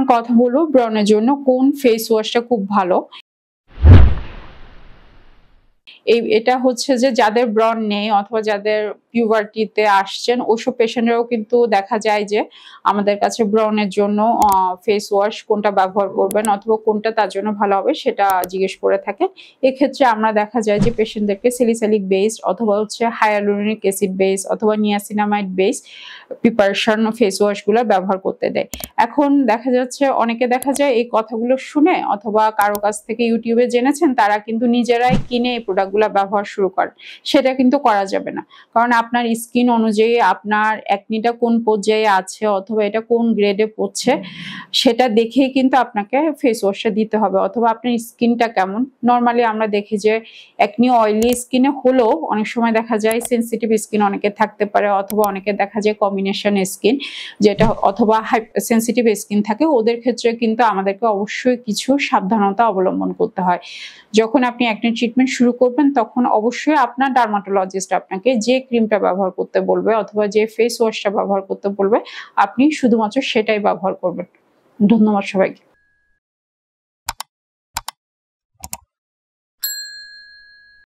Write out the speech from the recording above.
কথা বলবো ব্রণের জন্য কোন ফেস ওয়াশটা খুব ভালো। এটা হচ্ছে যে যাদের ব্রণ নেই অথবা যাদের পিউবার্টিতে আসছেন ওইসব পেশেন্টরাও কিন্তু দেখা যায় যে আমাদের কাছে ব্রণের জন্য ফেস ওয়াশ কোনটা ব্যবহার করবেন অথবা কোনটা তার জন্য ভালো হবে সেটা জিজ্ঞেস করে থাকেন। এক্ষেত্রে আমরা দেখা যায় যে পেশেন্টদেরকে স্যালিসাইলিক বেসড অথবা হচ্ছে হায়ালুরোনিক অ্যাসিড বেস অথবা নিয়াসিনামাইড বেস প্রিপারেশন ফেস ওয়াশগুলো ব্যবহার করতে দেয়। এখন দেখা যাচ্ছে অনেকে দেখা যায় এই কথাগুলো শুনে অথবা কারো কাছ থেকে ইউটিউবে জেনেছেন তারা কিন্তু নিজেরাই কিনে এই প্রোডাক্টগুলো ব্যবহার শুরু করেন। সেটা কিন্তু করা যাবে না, কারণ আপনার স্কিন অনুযায়ী আপনার অ্যাকনিটা কোন পর্যায়ে আছে অথবা এটা কোন গ্রেডে পড়ছে সেটা দেখেই কিন্তু আপনাকে ফেস ওয়াশটা দিতে হবে অথবা আপনার স্কিনটা কেমন। নর্মালি আমরা দেখি যে অ্যাকনি অয়েলি স্কিনে হলেও অনেক সময় দেখা যায় সেনসিটিভ স্কিন অনেকে থাকতে পারে অথবা অনেকে দেখা যায় কম্বিনেশন স্কিন যেটা অথবা সেনসিটিভ স্কিন থাকে, ওদের ক্ষেত্রে কিন্তু আমাদেরকে অবশ্যই কিছু সাবধানতা অবলম্বন করতে হয়। যখন আপনি অ্যাকনি ট্রিটমেন্ট শুরু করবেন তখন অবশ্যই আপনার ডার্মাটোলজিস্ট আপনাকে যে ক্রিমটা ব্যবহার করতে বলবে অথবা যে ফেস ওয়াশটা ব্যবহার করতে বলবে আপনি শুধুমাত্র সেটাই ব্যবহার করবেন। ধন্যবাদ সবাইকে।